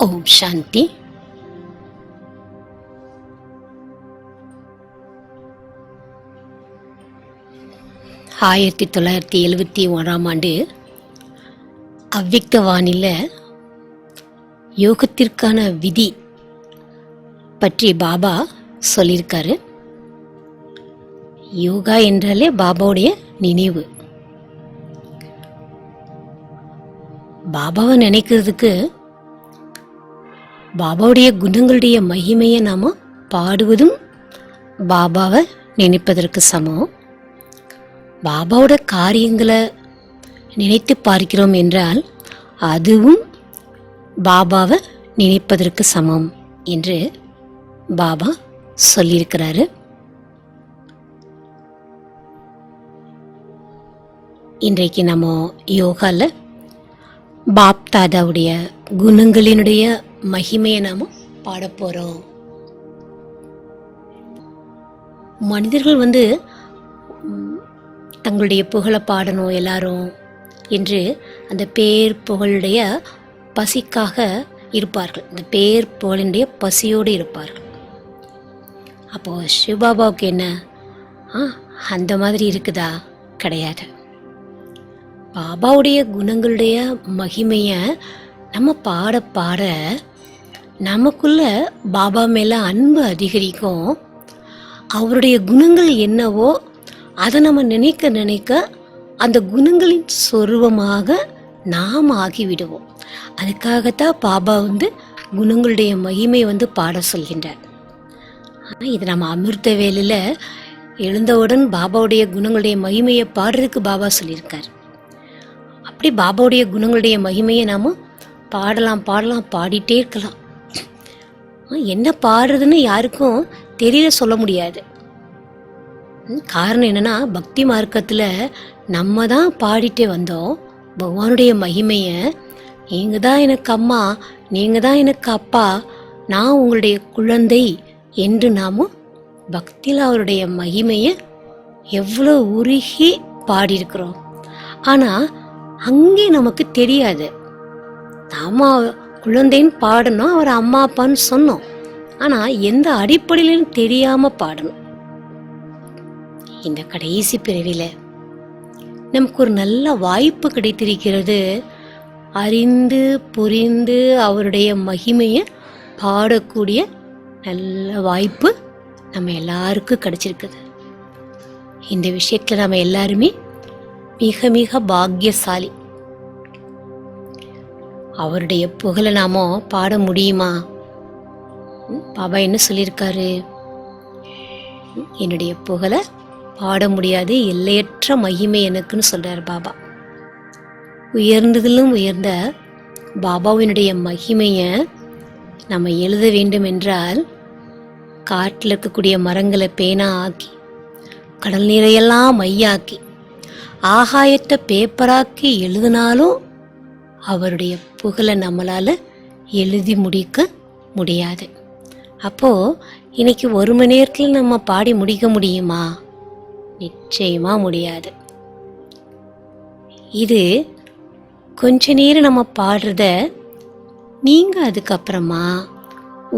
ஓம் சாந்தி. ஆயிரத்தி 1971 அவ்விக்த வானில யோகத்திற்கான விதி பற்றி பாபா சொல்லியிருக்காரு. யோகா என்றாலே பாபாவுடைய நினைவு. பாபாவை நினைக்கிறதுக்கு பாபாவுடைய குணங்களுடைய மகிமையை நாம பாடுவதும் பாபாவை நினைப்பதற்கு சமம். பாபாவோட காரியங்களை நினைத்து பார்க்கிறோம் என்றால் அதுவும் பாபாவை நினைப்பதற்கு சமம் என்று பாபா சொல்லியிருக்கிறாரு. இன்றைக்கு நம்ம யோகால பாப் தாதாவுடைய குணங்களினுடைய மகிமையை நாம பாட போறோம். மனிதர்கள் தங்களுடைய புகழை பாடணும் எல்லாரும் என்று அந்த பேர் புகழுடைய பசிக்காக இருப்பார்கள். இந்த பேர் புகழினுடைய பசியோடு இருப்பார்கள். அப்போ சிவபாபாவுக்கு என்ன அந்த மாதிரி இருக்குதா? கிடையாது. பாபாவுடைய குணங்களுடைய மகிமைய நம்ம பாட பாட நமக்குள்ள பாபா மேல அன்பு அதிகரிக்கும். அவருடைய குணங்கள் என்னவோ அதை நம்ம நினைக்க நினைக்க அந்த குணங்களின் சொருவமாக நாம் ஆகிவிடுவோம். அதுக்காகத்தான் பாபா குணங்களுடைய மகிமை பாட சொல்கின்றார். ஆனால் இது நம்ம அமிர்த வேலையில் எழுந்தவுடன் பாபாவுடைய குணங்களுடைய மகிமையை பாடுறதுக்கு பாபா சொல்லியிருக்கார். அப்படி பாபாவுடைய குணங்களுடைய மகிமையை நாம் பாடலாம் பாடிட்டே இருக்கலாம். என்ன பாடுறதுன்னு யாருக்கும் தெரியல, சொல்ல முடியாது. காரணம் என்னன்னா, பக்தி மார்க்கத்தில் நம்ம தான் பாடிட்டே வந்தோம் பகவானுடைய மகிமையை. நீங்கள் தான் எனக்கு அம்மா, நீங்கள் தான் எனக்கு அப்பா, நான் உங்களுடைய குழந்தை என்று நாம் பக்தியில் அவருடைய மகிமையை எவ்வளோ உருகி பாடியிருக்கிறோம். ஆனால் அங்கே நமக்கு தெரியாது. நாம குழந்தைன்னு பாடணும், அவர் அம்மா அப்பான்னு சொன்னோம். ஆனால் எந்த அடிப்படையிலும் தெரியாமல் பாடணும். இந்த கடைசி பிறவியில் நமக்கு ஒரு நல்ல வாய்ப்பு கிடைத்திருக்கிறது. அறிந்து புரிந்து அவருடைய மகிமையை பாடக்கூடிய நல்ல வாய்ப்பு நம்ம எல்லாருக்கும் கிடைச்சிருக்குது. இந்த விஷயத்துல நம்ம எல்லாருமே மிக மிக பாக்கியசாலி. அவருடைய புகழை நாம பாட முடியுமா? பாபா என்ன சொல்லியிருக்காரு? என்னுடைய புகழை பாட முடியாது, எல்லையற்ற மகிமை எனக்குன்னு சொல்றாரு பாபா. உயர்ந்ததிலும் உயர்ந்த பாபாவினுடைய மகிமைய நம்ம எழுத வேண்டும் என்றால், காட்டில் இருக்கக்கூடிய மரங்களை பேனா ஆக்கி, கடல் நீரையெல்லாம் மையாக்கி, ஆகாயத்தை பேப்பராக்கி எழுதினாலும் அவருடைய புகழை நம்மளால எழுதி முடிக்க முடியாது. அப்போ இன்னைக்கு 1 மணி நேரத்தில் நம்ம பாடி முடிக்க முடியுமா? நிச்சயமா முடியாது. இது கொஞ்ச நேரம் நம்ம பாடுறத நீங்க அதுக்கப்புறமா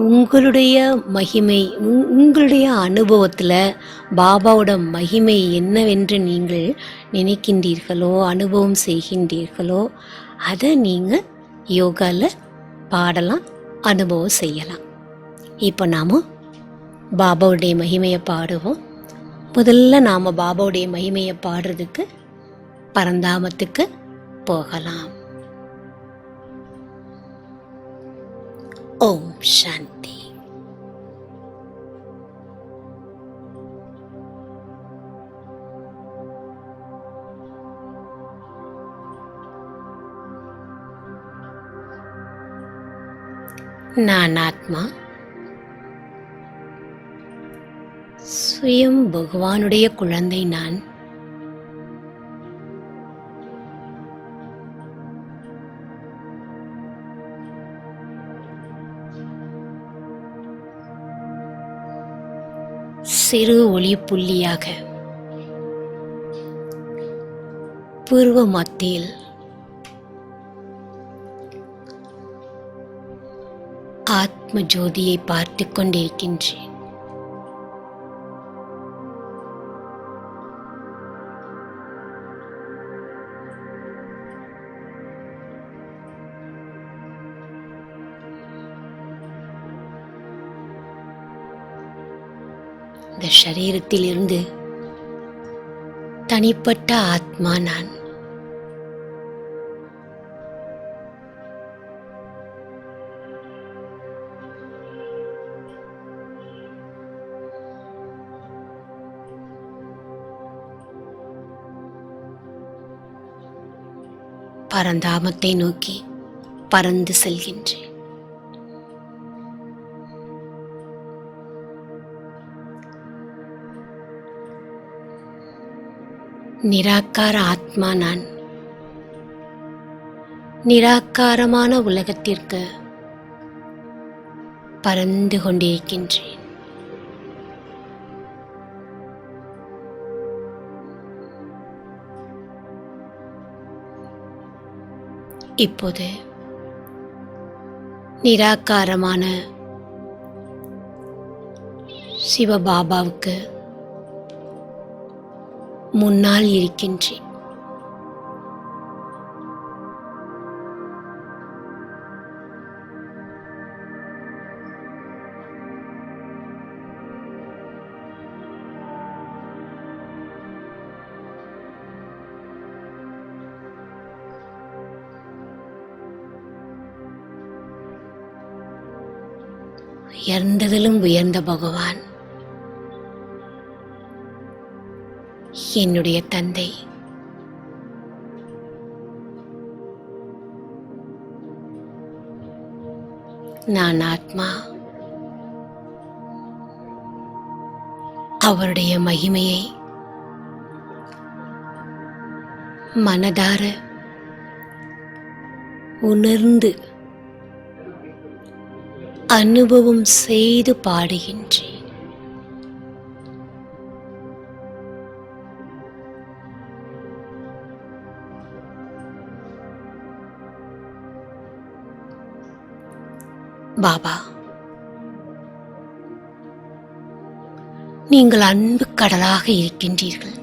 உங்களுடைய மகிமை, உங்களுடைய அனுபவத்துல பாபாவோட மகிமை என்னவென்று நீங்கள் நினைக்கின்றீர்களோ, அனுபவம் செய்கின்றீர்களோ, அதை நீங்க யோகால பாடலாம், அனுபவம் செய்யலாம். இப்போ நாம பாபாவுடைய மகிமையை பாடுவோம். முதல்ல நாம பாபாவுடைய மகிமையை பாடுறதுக்கு பரந்தாமத்துக்கு போகலாம். ஓம் சாந்தி. நான் ஆத்மா, சுயம் பகவானுடைய குழந்தை. நான் சிறு ஒளி புள்ளியாக பூர்வ மத்தியில் ஆத்ம ஜோதியை பார்த்து கொண்டிருக்கின்றேன். இந்த சரீரத்தில் இருந்து தனிப்பட்ட ஆத்மா நான். பரந்தாமத்தை நோக்கி பறந்து செல்கின்றேன். நிராகார ஆத்மா நான். நிராகாரமான உலகத்திற்கு பறந்து கொண்டிருக்கின்றேன். இப்போது நிராகாரமான சிவபாபாவுக்கு முன்னால் இருக்கின்றேன். உயர்ந்ததிலும் உயர்ந்த பகவான், என்னுடைய தந்தை, நான் ஆத்மா. அவருடைய மகிமையை மனதார உணர்ந்து அனுபவம் செய்து பாடுகின்றேன். பாபா, நீங்கள் அன்பு கடலாக இருக்கின்றீர்கள்.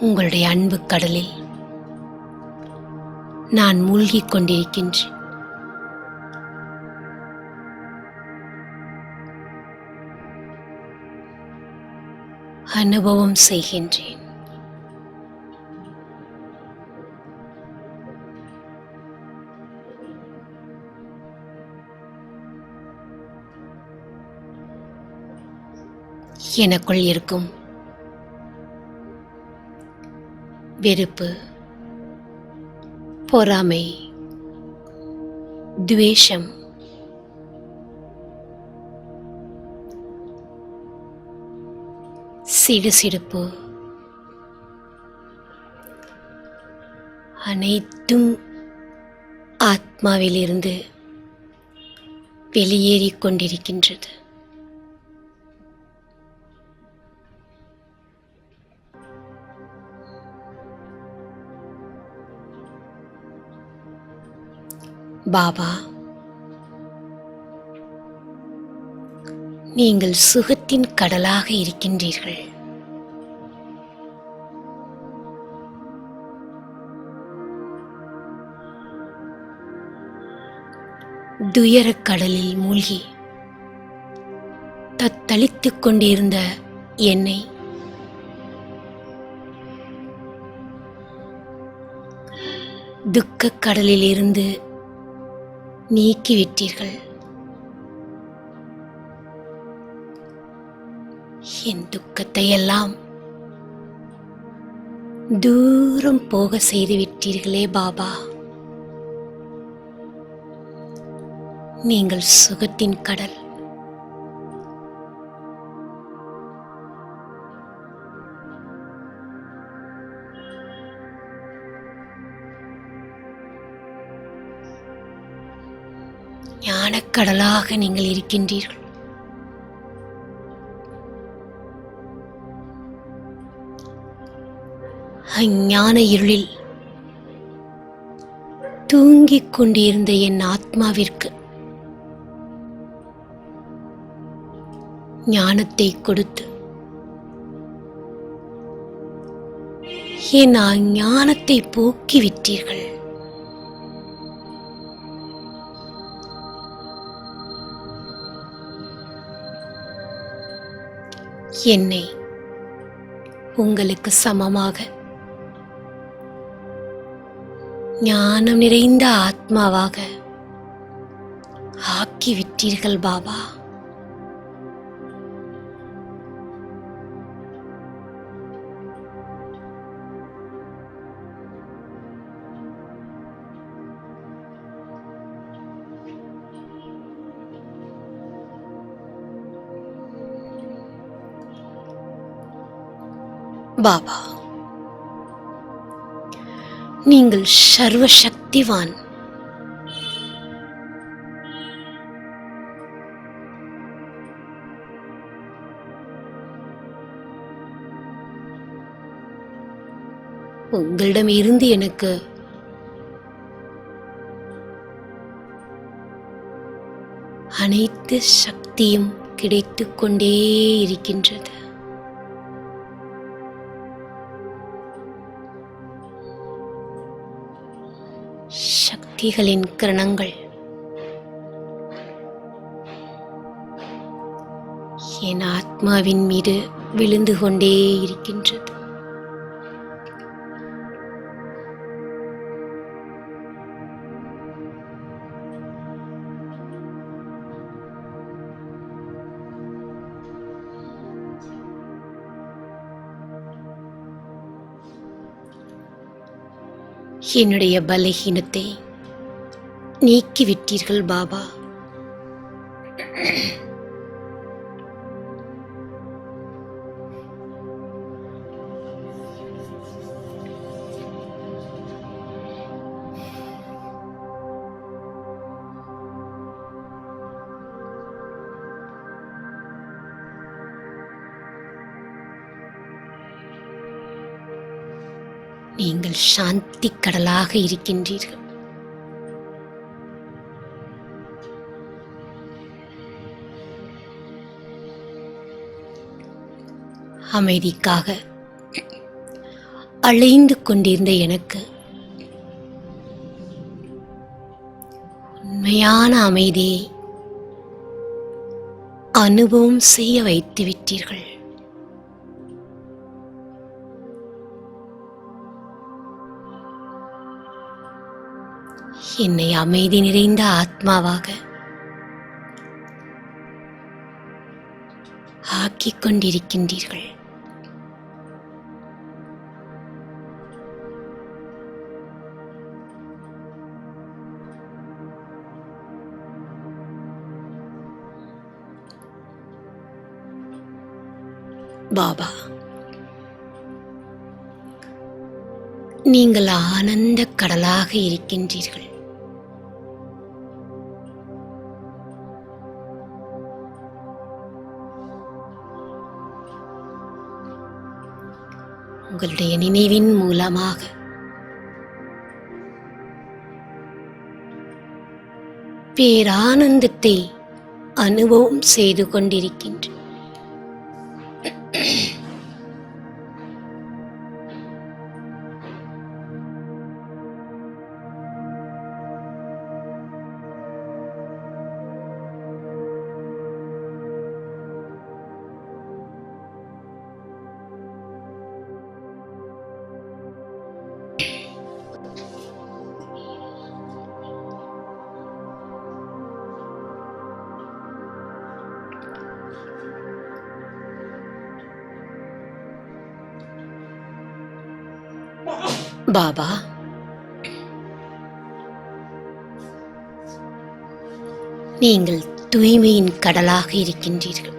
உங்களுடைய அன்பு கடலில் நான் மூழ்கிக் கொண்டிருக்கின்றேன். அனுபவம் செய்கின்றேன். எனக்குள் இருக்கும் வெறுப்பு, பொறாமை, துவேஷம், சிடுசிடுப்பு அனைத்தும் ஆத்மாவிலிருந்து வெளியேறிக் கொண்டிருக்கின்றது. பாபா, நீங்கள் சுகத்தின் கடலாக இருக்கின்றீர்கள். துயரக் கடலில் மூழ்கி தத்தளித்துக் கொண்டிருந்த என்னை துக்கக் கடலில் இருந்து நீக்கிவிட்டீர்கள். என் துக்கத்தை எல்லாம் தூரம் போக செய்துவிட்டீர்களே பாபா. நீங்கள் சுகத்தின் கடல். ஞானக்கடலாக நீங்கள் இருக்கின்றீர்கள். அஞ்ஞான இருளில் தூங்கிக் கொண்டிருந்த என் ஆத்மாவிற்கு ஞானத்தை கொடுத்து என் அஞ்ஞானத்தை போக்கிவிட்டீர்கள். என்னை உங்களுக்கு சமமாக ஞானம் நிறைந்த ஆத்மாவாக ஆக்கிவிட்டீர்கள் பாபா. பாபா, நீங்கள் சர்வ சக்திவான். உங்களிடம் இருந்து எனக்கு அனைத்து சக்தியும் கிடைத்துக் கொண்டே இருக்கின்றது. சக்திகளின் கிரணங்கள் என் ஆத்மாவின் மீது விழுந்து கொண்டே இருக்கின்றது. என்னுடைய பலஹீனத்தை நீக்கிவிட்டீர்கள் பாபா. நீங்கள் சாந்தி கடலாக இருக்கின்றீர்கள். அமைதிக்காக அலைந்து கொண்டிருந்த எனக்கு உண்மையான அமைதியை அனுபவம் செய்ய வைத்து விட்டீர்கள். என்னை அமைதி நிறைந்த ஆத்மாவாக ஆக்கிக் கொண்டிருக்கின்றீர்கள். பாபா, நீங்கள் ஆனந்த கடலாக இருக்கின்றீர்கள். உங்களுடைய நினைவின் மூலமாக பேரானந்தத்தை அனுபவம் செய்து கொண்டிருக்கின்றேன். பாபா, நீங்கள் தூய்மையின் கடலாக இருக்கின்றீர்கள்.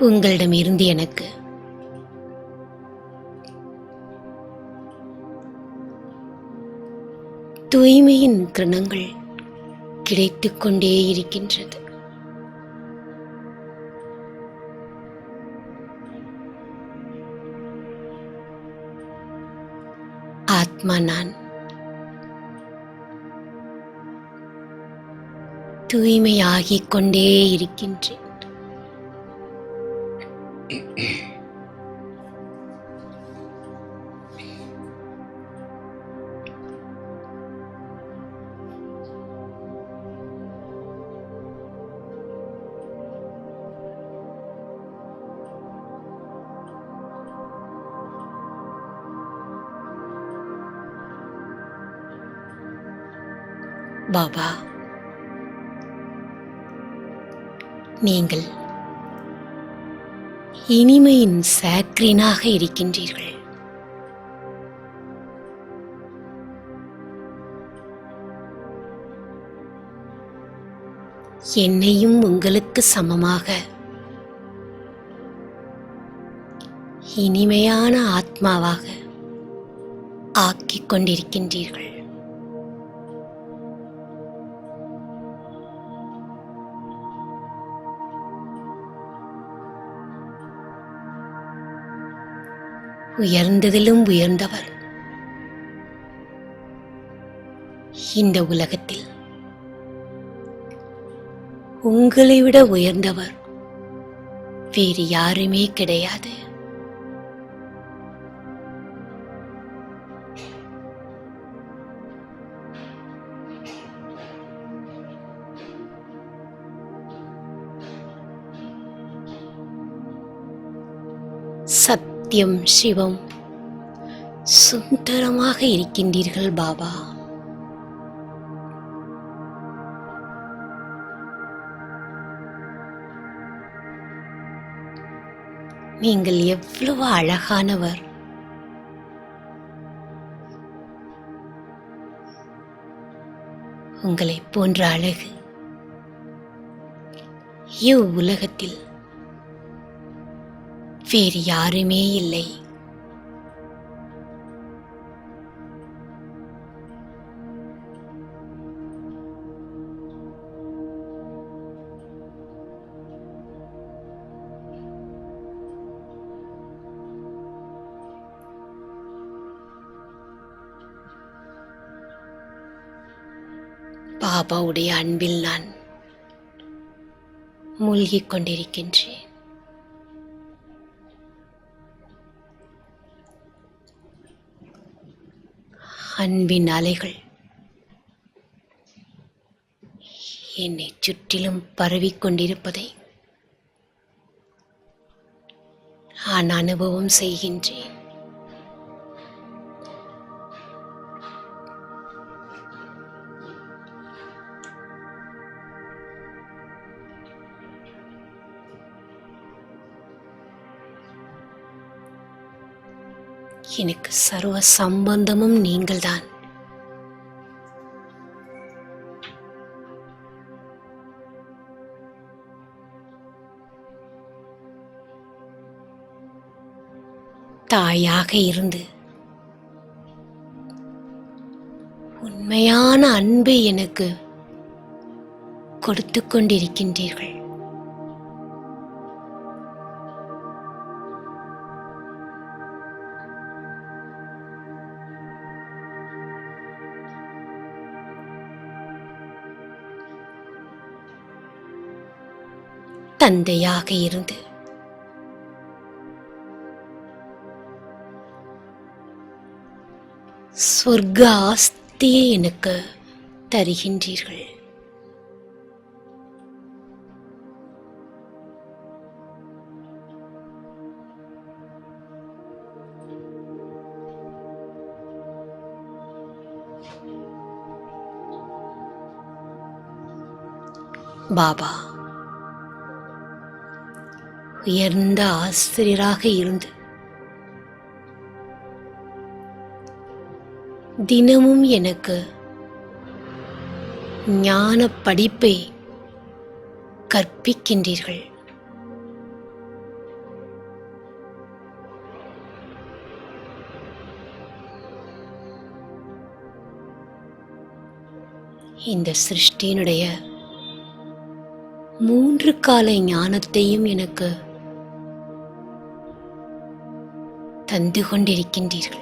உங்களிடமிருந்து எனக்கு தூய்மையின் கிரணங்கள் கிடைத்துக் கொண்டே இருக்கின்றது. ஆத்மா நான் தூய்மையாகிக் கொண்டே இருக்கின்றேன். பாபா, நீங்கள் இனிமையின் சாக்ரீனாக இருக்கின்றீர்கள். என்னையும் உங்களுக்கு சமமாக இனிமையான ஆத்மாவாக ஆக்கிக் கொண்டிருக்கின்றீர்கள். உயர்ந்ததிலும் உயர்ந்தவர் இந்த உலகத்தில் உங்களை விட உயர்ந்தவர் வேறு யாருமே கிடையாது. சத்தியம் சிவம் சுந்தரமாக இருக்கின்றீர்கள் பாபா. நீங்கள் எவ்வளவு அழகானவர். உங்களை போன்ற அழகு இவ்வுலகத்தில் வேறு யாருமே இல்லை. பாபாவுடைய அன்பில் நான் மூழ்கிக் கொண்டிருக்கின்றேன். அன்பின் அலைகள் என்னை சுற்றிலும் பரவிக்கொண்டிருப்பதை நான் அனுபவம் செய்கின்றேன். எனக்கு சர்வ சம்பந்தமும் நீங்கள்தான். தாயாக இருந்து உண்மையான அன்பை எனக்கு கொடுத்து கொண்டிருக்கின்றீர்கள். தந்தையாக இருந்து சொர்க்க ஆஸ்தியை எனக்கு தருகின்றீர்கள். பாபா உயர்ந்த ஆசிரியராக இருந்து தினமும் எனக்கு ஞான படிப்பை கற்பிக்கின்றீர்கள். இந்த சிருஷ்டியினுடைய 3 கால ஞானத்தையும் எனக்கு தந்து கொண்டிருக்கின்றீர்கள்.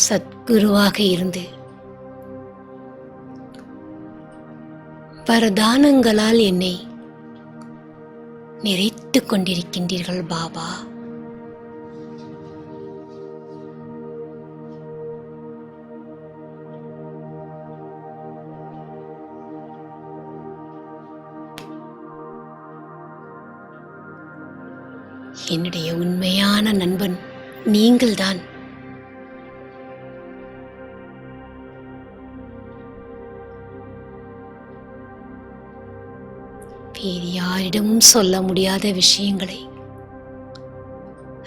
சத்குருவாக இருந்து வரதானங்களால் என்னை நிறைத்துக் கொண்டிருக்கின்றீர்கள் பாபா. என்னுடைய உண்மையான நண்பன் நீங்கள்தான். வேறு யாரிடமும் சொல்ல முடியாத விஷயங்களை,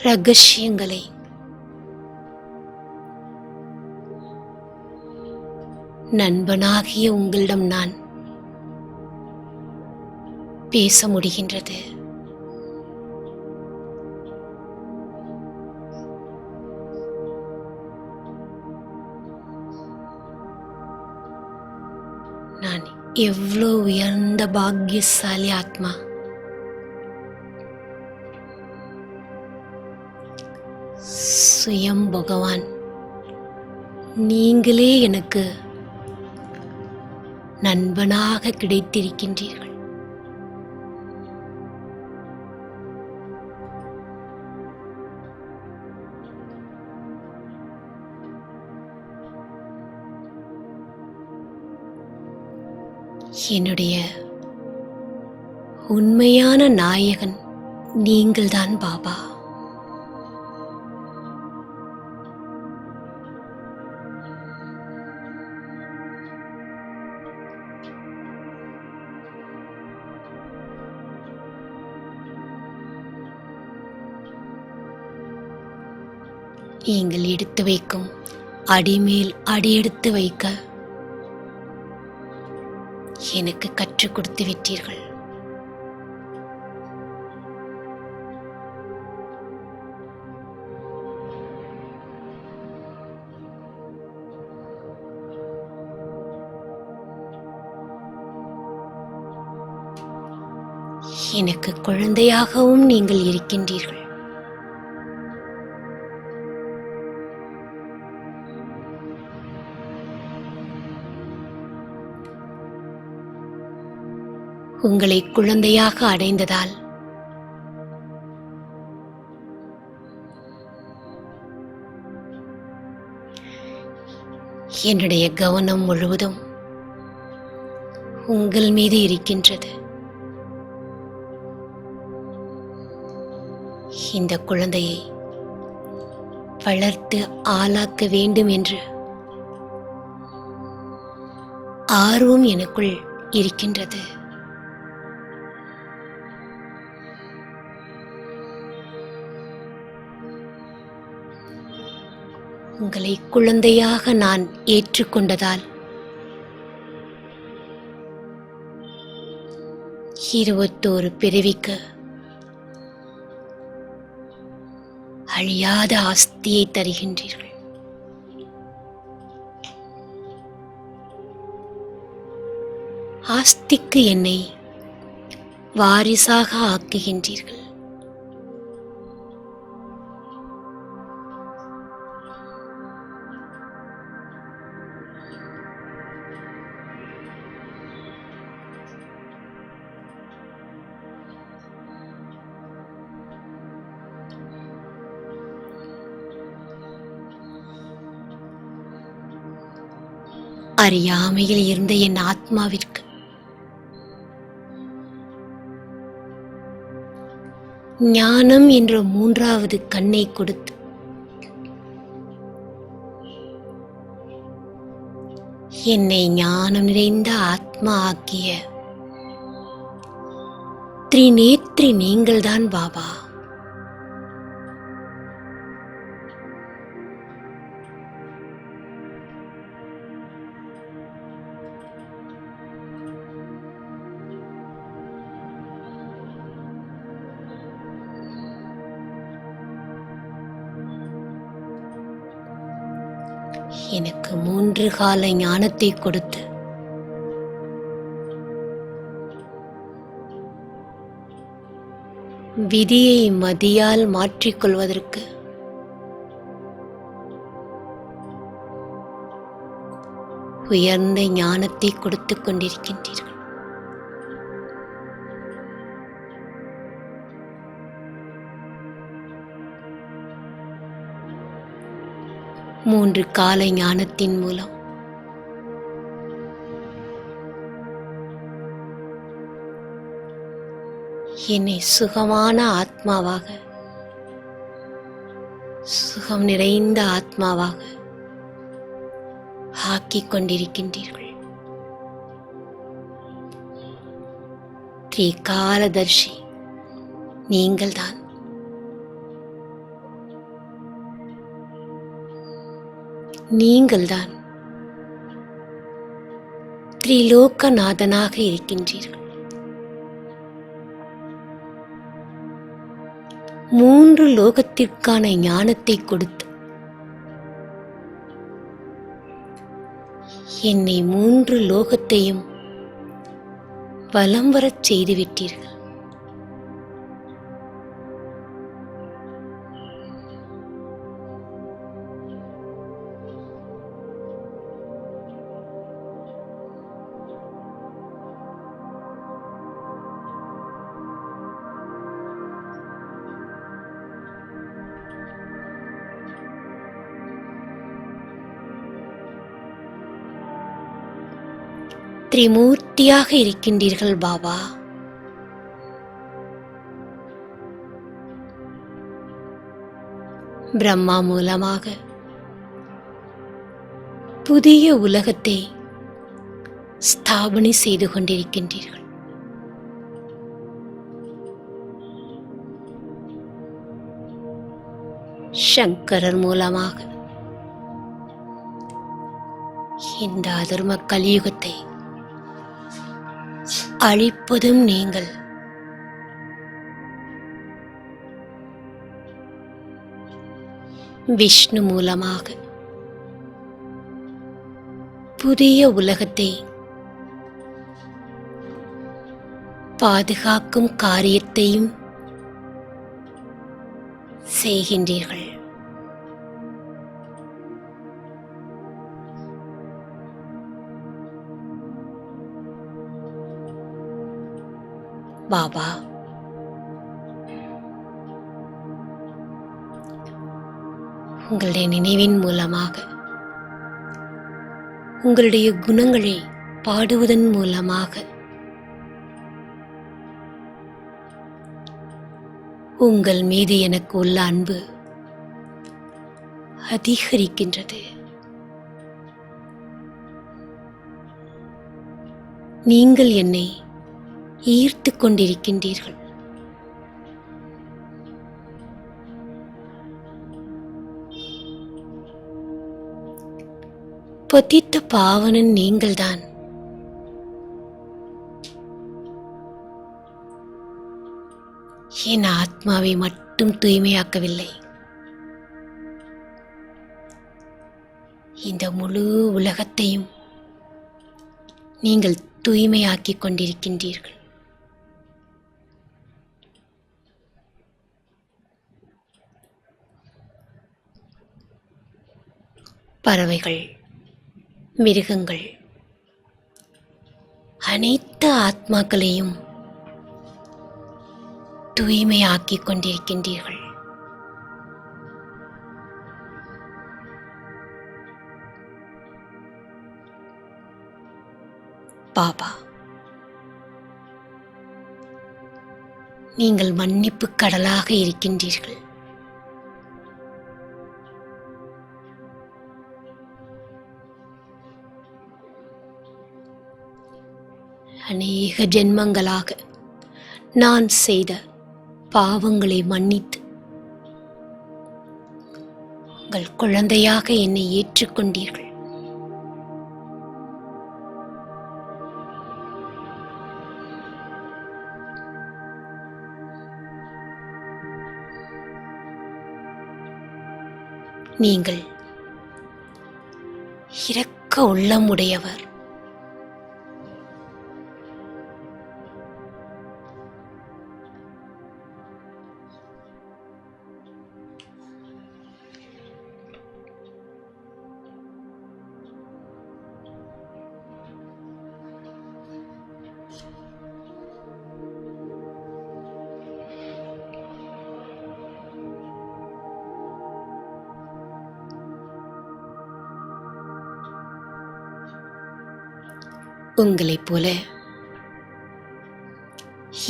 ரகசியங்களை நண்பனாகிய உங்களிடம் நான் பேச முடிகின்றது. நான் எவ்வளோ உயர்ந்த பாக்கியசாலி ஆத்மா. சுயம் பகவான் நீங்களே எனக்கு நண்பனாக கிடைத்திருக்கின்றீர்கள். என்னுடைய உண்மையான நாயகன் நீங்கள்தான் பாபா. நீங்கள் எடுத்து வைக்கும் அடிமேல் அடியெடுத்து வைக்க எனக்கு கற்றுக் கொடுத்து விட்டீர்கள். எனக்கு குழந்தையாகவும் நீங்கள் இருக்கின்றீர்கள். உங்களை குழந்தையாக அடைந்ததால் என்னுடைய கவனம் முழுவதும் உங்கள் மீது இருக்கின்றது. இந்த குழந்தையை வளர்த்து ஆளாக்க வேண்டும் என்று ஆர்வம் எனக்குள் இருக்கின்றது. உங்களை குழந்தையாக நான் ஏற்றுக்கொண்டதால் 21 பிறவிக்கு அழியாத ஆஸ்தியை தருகின்றீர்கள். ஆஸ்திக்கு என்னை வாரிசாக ஆக்குகின்றீர்கள். அறியாமையில் இருந்த என் ஆத்மாவிற்கு ஞானம் என்ற 3வது கண்ணை கொடுத்து என்னை ஞானம் நிறைந்த ஆத்மா ஆக்கிய திரிநேத்ரி நீங்கள்தான் பாபா. எனக்கு 3 கால ஞானத்தை கொடுத்து விதியை மதியால் மாற்றிக்கொள்வதற்கு உயர்ந்த ஞானத்தை கொடுத்துக் கொண்டிருக்கின்றீர்கள். மூன்று கால ஞானத்தின் மூலம் என்னை சுகமான ஆத்மாவாக, சுகம் நிறைந்த ஆத்மாவாக ஆக்கிக் கொண்டிருக்கின்றீர்கள். திரிகாலதர்ஷி நீங்கள்தான். நீங்கள்தான் திரிலோகநாதனாக இருக்கின்றீர்கள். 3 லோகத்திற்கான ஞானத்தை கொடுத்து என்னை 3 லோகத்தையும் வலம் வரச் செய்துவிட்டீர்கள். திரிமூர்த்தியாக இருக்கின்றீர்கள் பாபா. பிரம்மா மூலமாக புதிய உலகத்தை ஸ்தாபனை செய்து கொண்டிருக்கின்றீர்கள். சங்கரர் மூலமாக இந்த அதர்ம கலியுகத்தை அழிப்பதும் நீங்கள். விஷ்ணு மூலமாக புதிய உலகத்தை பாதுகாக்கும் காரியத்தையும் செய்கின்றீர்கள். பாபா, உங்களுடைய நினைவின் மூலமாக உங்களுடைய குணங்களை பாடுவதன் மூலமாக உங்கள் மீது எனக்கு உள்ள அன்பு அதிகரிக்கின்றது. நீங்கள் என்னை ஈர்த்து கொண்டிருக்கின்றீர்கள். பதித்த பாவனன் நீங்கள்தான். என் ஆத்மாவை மட்டும் தூய்மையாக்கவில்லை, இந்த முழு உலகத்தையும் நீங்கள் தூய்மையாக்கிக் கொண்டிருக்கின்றீர்கள். பறவைகள், மிருகங்கள், அனைத்து ஆத்மாக்களையும் தூய்மையாக்கிக் கொண்டிருக்கின்றீர்கள். பாபா, நீங்கள் மன்னிப்பு கடலாக இருக்கின்றீர்கள். அநேக ஜென்மங்களாக நான் செய்த பாவங்களை மன்னித்து உங்கள் குழந்தையாக என்னை ஏற்றுக்கொண்டீர்கள். நீங்கள் இரக்க உள்ளம் உடையவர். உங்களைப் போல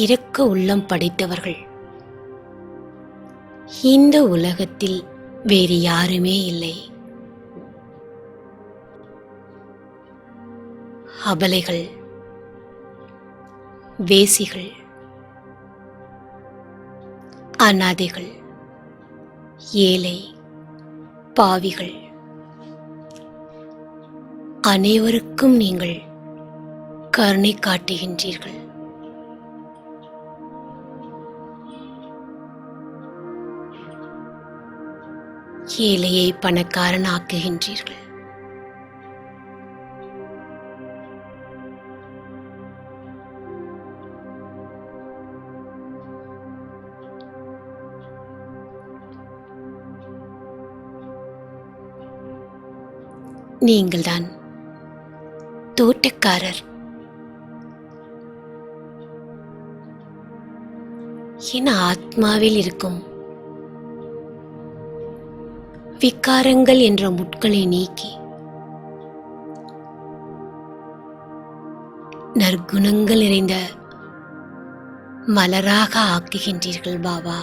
இரக்க உள்ளம் படைத்தவர்கள் இந்த உலகத்தில் வேறு யாருமே இல்லை. அபலைகள், வேசிகள், அநாதைகள், ஏழை, பாவிகள் அனைவருக்கும் நீங்கள் கருணை காட்டுகின்றீர்கள். ஏழையை பணக்காரன் ஆக்குகின்றீர்கள். நீங்கள்தான் தோட்டக்காரர். என் ஆத்மாவில் இருக்கும் விகாரங்கள் என்ற முட்களை நீக்கி நற்குணங்கள் நிறைந்த மலராக ஆக்குகின்றீர்கள் பாபா.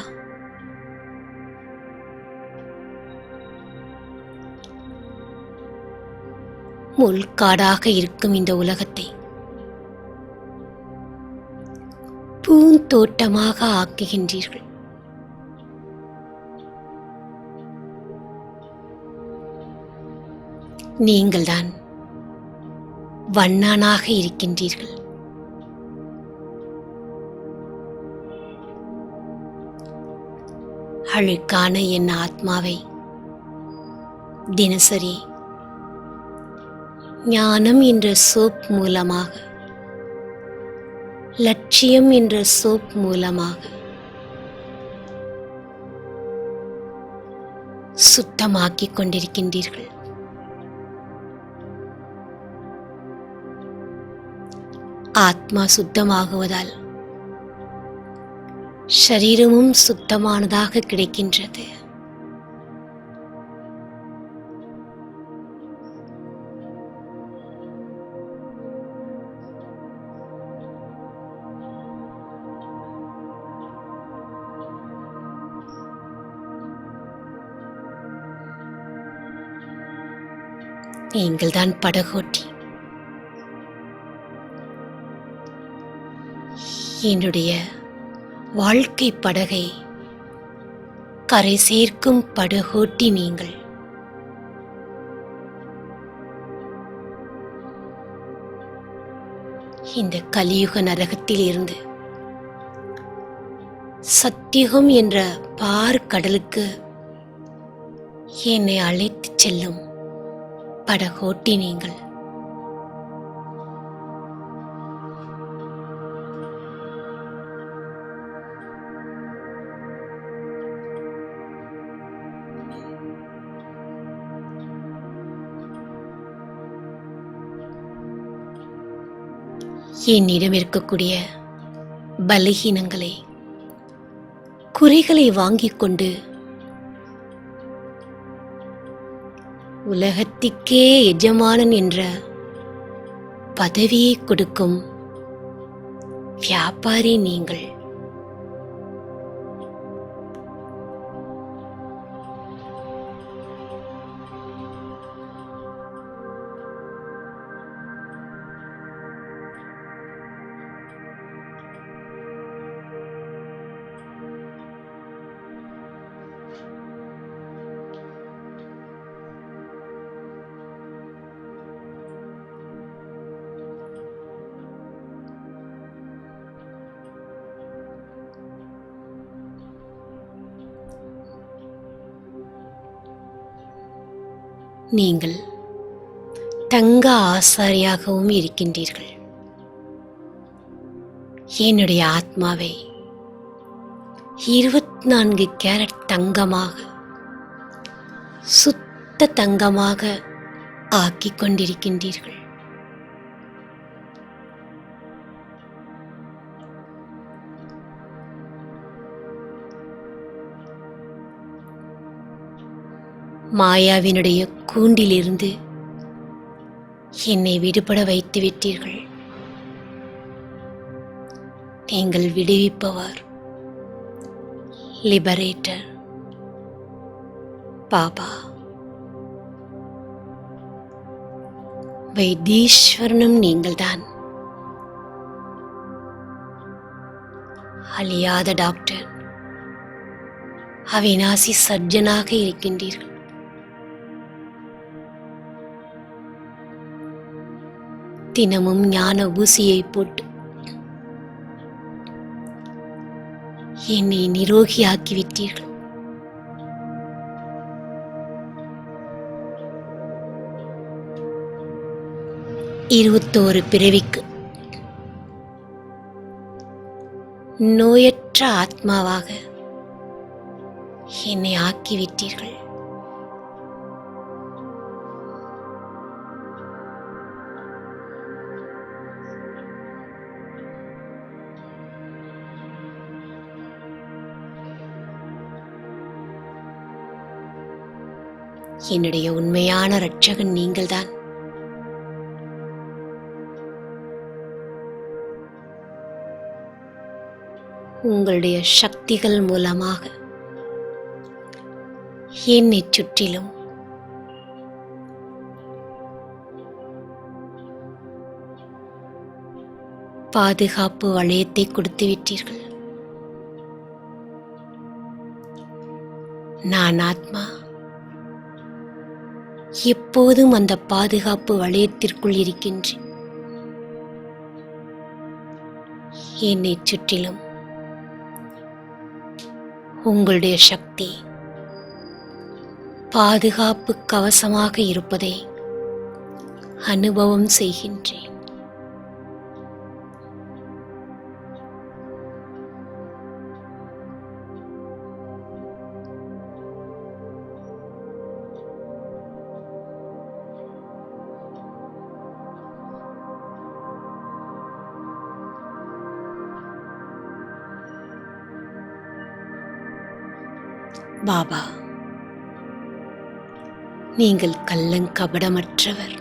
முள்காடாக இருக்கும் இந்த உலகத்தை பூந்தோட்டமாக ஆக்குகின்றீர்கள். நீங்கள்தான் வண்ணானாக இருக்கின்றீர்கள். அழுக்கான என் ஆத்மாவை தினசரி ஞானம் என்ற சோப் மூலமாக, லட்சியம் என்ற சோப் மூலமாக சுத்தமாக்கிக் கொண்டிருக்கின்றீர்கள். ஆத்மா சுத்தமாகுவதால் சரீரமும் சுத்தமானதாக கிடைக்கின்றது. நீங்கள்தான் படகோட்டி. என்னுடைய வாழ்க்கை படகை கரை சேர்க்கும் படகோட்டி நீங்கள். இந்த கலியுக நரகத்தில் இருந்து சத்தியுகம் என்ற பார்க்கடலுக்கு என்னை அழைத்துச் செல்லும் படகோட்டி நீங்கள். என்னிடம் இருக்கக்கூடிய பலகீனங்களை, குறைகளை வாங்கிக் கொண்டு உலகத்திற்கே எஜமானன் என்ற பதவியை கொடுக்கும் வியாபாரி நீங்கள். நீங்கள் தங்க ஆசாரியாகவும் இருக்கின்றீர்கள். என்னுடைய ஆத்மாவை 24 கேரட் தங்கமாக, சுத்த தங்கமாக ஆக்கிக் கொண்டிருக்கின்றீர்கள். மாயாவினுடைய கூண்டிலிருந்து என்னை விடுபட வைத்து விட்டீர்கள். நீங்கள் விடுவிப்பவர், லிபரேட்டர், பாபா. வைத்தீஸ்வரனும் நீங்கள்தான். அழியாத டாக்டர், அவிநாசி சர்ஜனாக இருக்கின்றீர்கள். தினமும் ஞான ஊசியை போட்டு என்னை நிரோகியாக்கிவிட்டீர்கள். இருபத்தோரு பிறவிக்கு நோயற்ற ஆத்மாவாக என்னை ஆக்கிவிட்டீர்கள். என்னுடைய உண்மையான இரட்சகன் நீங்கள்தான். உங்களுடைய சக்திகள் மூலமாக என்னை சுற்றிலும் பாதுகாப்பு வளையத்தை கொடுத்து விட்டீர்கள். நான் ஆத்மா எப்போதும் அந்த பாதுகாப்பு வளையத்திற்குள் இருக்கின்றேன். என்னை சுற்றிலும் உங்களுடைய சக்தி பாதுகாப்பு கவசமாக இருப்பதை அனுபவம் செய்கின்றேன். பாபா, நீங்கள் கள்ளங்கபடமற்றவர்.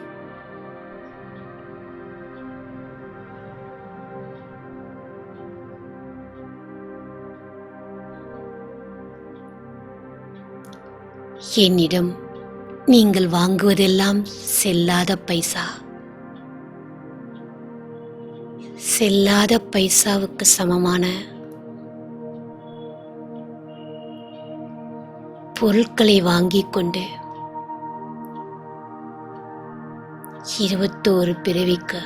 என்னிடம் நீங்கள் வாங்குவதெல்லாம் செல்லாத பைசா. செல்லாத பைசாவுக்கு சமமான பொருட்களை வாங்கிக் கொண்டு 21 பிறவிக்கு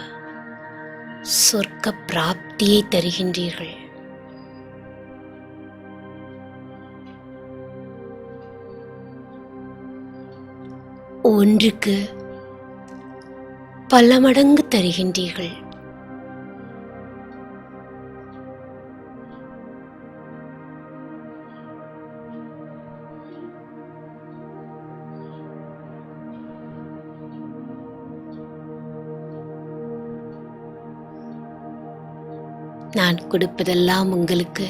சொர்க்க பிராப்தியை தருகின்றீர்கள். ஒன்றுக்கு பல மடங்கு தருகின்றீர்கள். நான் கொடுப்பதெல்லாம் உங்களுக்கு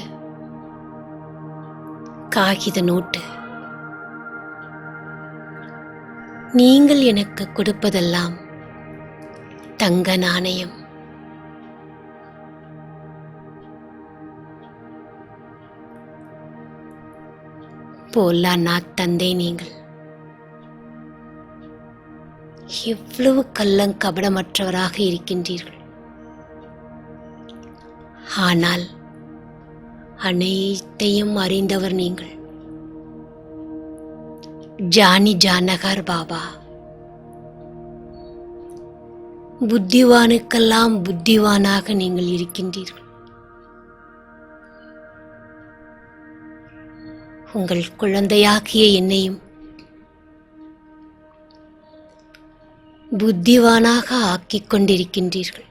காகித நோட்டு. நீங்கள் எனக்கு கொடுப்பதெல்லாம் தங்க நாணயம். போலா நாத் தந்தை, நீங்கள் எவ்வளவு கள்ளங்கபடமற்றவராக இருக்கின்றீர்கள். ஆனால் அனைத்தையும் அறிந்தவர் நீங்கள். ஜானி ஜானகர் பாபா, புத்திவானுக்கெல்லாம் புத்திவானாக நீங்கள் இருக்கின்றீர்கள். உங்கள் குழந்தையாகிய என்னையும் புத்திவானாக ஆக்கிக் கொண்டிருக்கின்றீர்கள்.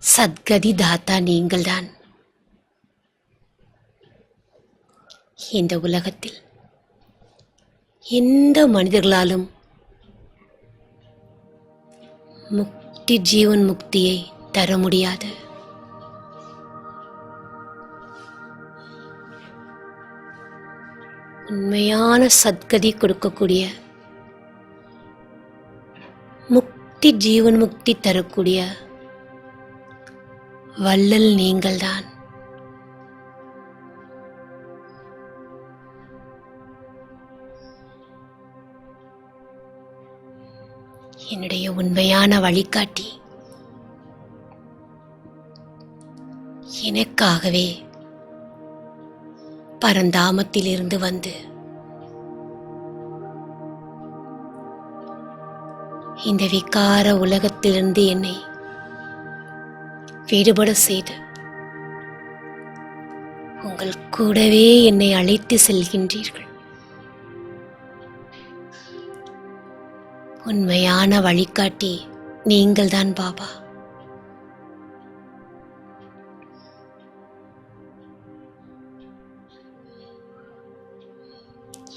சத்கதி தாத்தா நீங்கள்தான். இந்த உலகத்தில் எந்த மனிதர்களாலும் முக்தி, ஜீவன் முக்தியை தர முடியாது. உண்மையான சத்கதி கொடுக்கக்கூடிய, முக்தி ஜீவன் முக்தி தரக்கூடிய வள்ளல் நீங்கள்தான். என்னுடைய உண்மையான வழிகாட்டி எனக்காகவே பரந்தாமத்திலிருந்து வந்து இந்த விகார உலகத்திலிருந்து என்னை விடுபட செய்து உங்கள் கூடவே என்னை அழைத்து செல்கின்றீர்கள். உண்மையான வழிகாட்டி நீங்கள்தான் பாபா.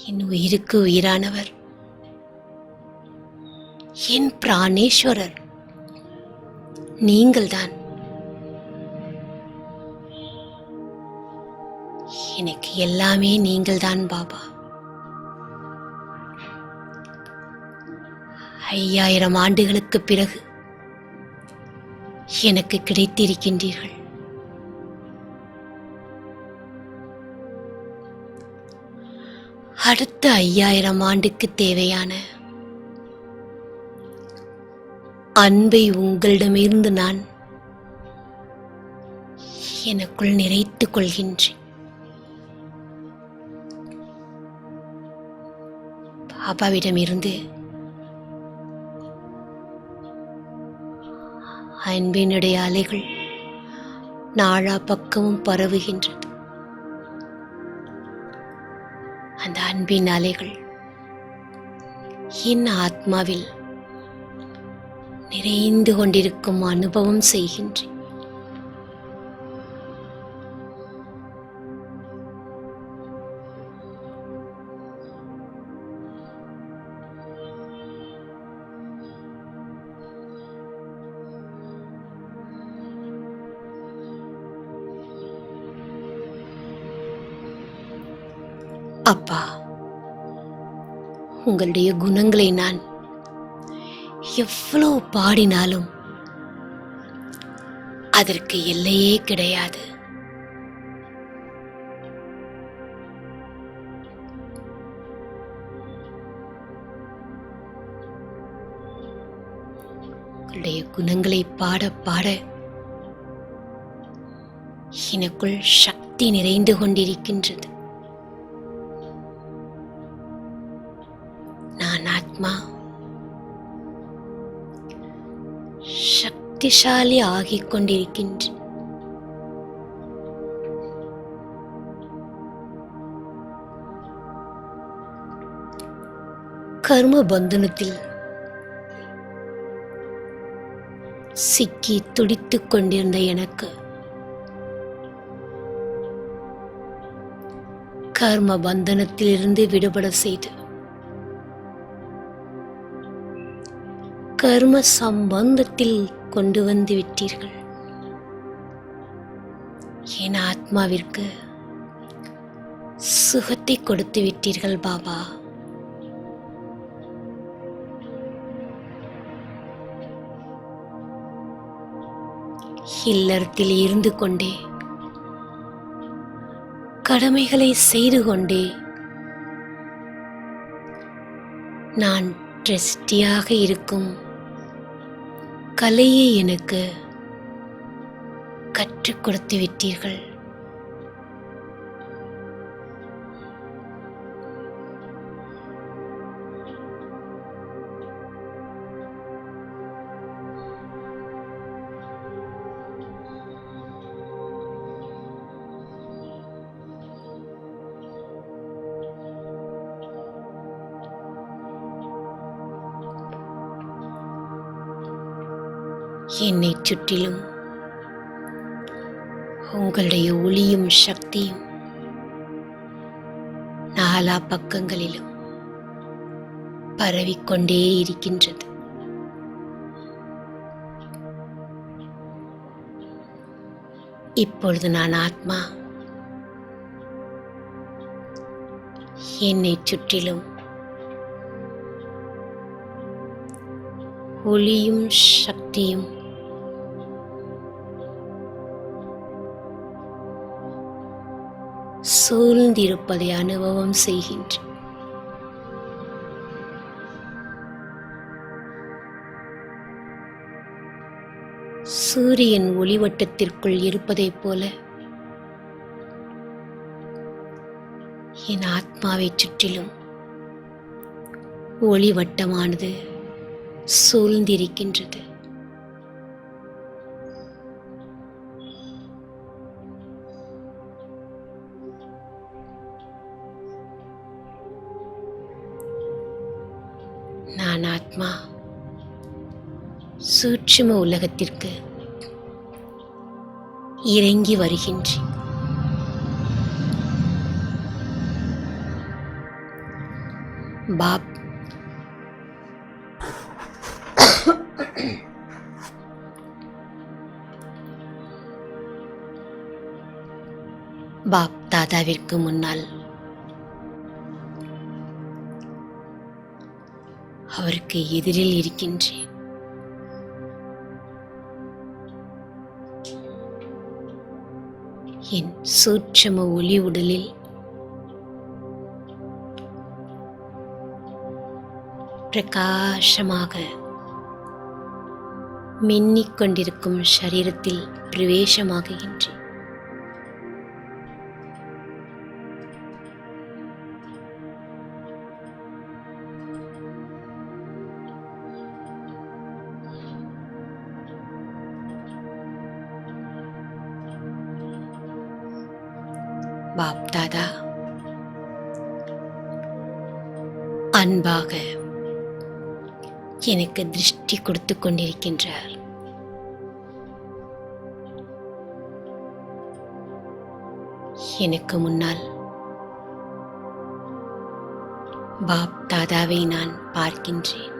என் உயிருக்கு உயிரானவர், என் பிராணேஸ்வரர் நீங்கள்தான். எனக்கு எல்லாமே நீங்கள்தான் பாபா. 5000 ஆண்டுகளுக்கு பிறகு எனக்கு கிடைத்திருக்கின்றீர்கள். அடுத்த 5000 ஆண்டுக்கு தேவையான அன்பை உங்களிடமிருந்து நான் எனக்குள் நிறைத்துக் கொள்கின்றேன். பாபாவிடமிருந்து அன்பினுடைய அலைகள் நாலா பக்கமும் பரவுகின்றது. அந்த அன்பின் அலைகள் என் ஆத்மாவில் நிறைந்து கொண்டிருக்கும் அனுபவம் செய்கின்றேன். அப்பா, உங்களுடைய குணங்களை நான் எவ்வளவு பாடினாலும் அதற்கு எல்லையே கிடையாது. உங்களுடைய குணங்களை பாட பாட எனக்குள் சக்தி நிறைந்து கொண்டிருக்கின்றது. நான் ஆத்மா சக்திசாலி ஆகிக் கொண்டிருக்கின்றேன். கர்ம பந்தனத்தில் சிக்கி துடித்துக் கொண்டிருந்த எனக்கு கர்ம பந்தனத்திலிருந்து விடுபட செய்து கர்ம சம்பந்தத்தில் கொண்டு வந்து விட்டீர்கள். என் ஆத்மாவிற்கு சுகத்தை கொடுத்து விட்டீர்கள் பாபா. இல்லறத்தில் இருந்து கொண்டே கடமைகளை செய்து கொண்டே நான் ட்ரஸ்டியாக இருக்கும் கலையை எனக்கு கற்றுக் கொடுத்து விட்டீர்கள். என்னை சுற்றிலும் உங்களுடைய ஒளியும் சக்தியும் நாலா பக்கங்களிலும் பரவிக்கொண்டே இருக்கின்றது. இப்பொழுது நான் ஆத்மா என்னை சுற்றிலும் ஒளியும் சக்தியும் சூழ்ந்திருப்பதை அனுபவம் செய்கின்றேன். சூரியன் ஒளிவட்டத்திற்குள் இருப்பதைப் போல என் ஆத்மாவை சுற்றிலும் ஒளிவட்டமானது சூழ்ந்திருக்கின்றது. நான் ஆத்மா சூட்சும உலகத்திற்கு இறங்கி வருகின்றேன். பாப் தாதாவிற்கு முன்னால் அவருக்கு எதிரில் இருக்கின்றேன். என் சூட்சும ஒளி உடலில் பிரகாசமாக மின்னிக் கொண்டிருக்கும் சரீரத்தில் பிரவேசமாகுகின்றேன். பாப் தாதா அன்பாக எனக்கு திருஷ்டி கொடுத்து கொண்டிருக்கின்றார். எனக்கு முன்னால் பாப் தாதாவை நான் பார்க்கின்றேன்.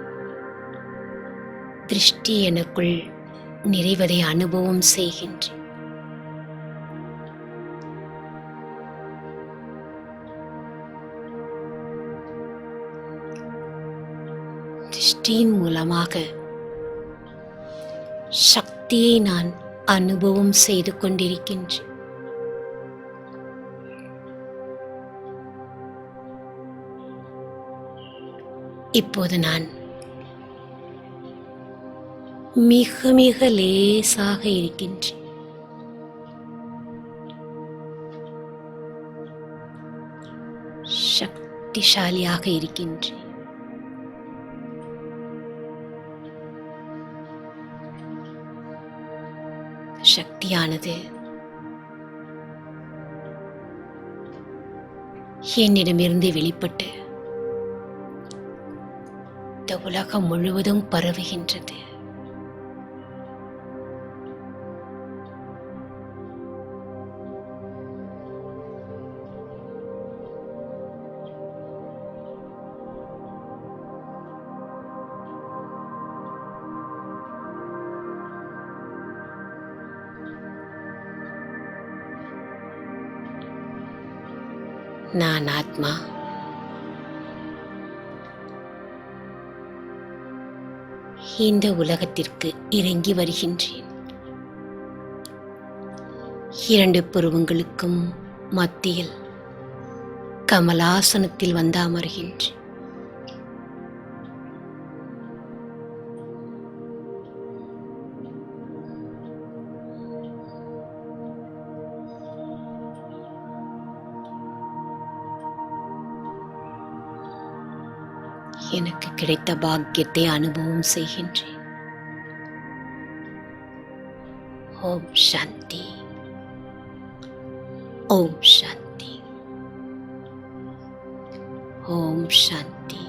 திருஷ்டி எனக்குள் நிறைவதை அனுபவம் செய்கின்றேன். திருஷ்டியின் மூலமாக சக்தியை நான் அனுபவம் செய்து கொண்டிருக்கின்றேன். இப்போது நான் மிக மிக லேசாக இருக்கின்றேன். சக்திசாலியாக இருக்கின்றேன். சக்தியானது என்னிடமிருந்து வெளிப்பட்டு இந்த உலகம் முழுவதும் பரவுகின்றது. நான் ஆத்மா. இந்த உலகத்திற்கு இறங்கி வருகின்றேன். 2 புருவங்களுக்கும் மத்தியில் கமலாசனத்தில் வந்து அமர்கின்றேன். எனக்கு கிடைத்த பாக்கியத்தை அனுபவம் செய்கின்றேன். ஓம் சாந்தி. ஓம் சாந்தி. ஓம் சாந்தி.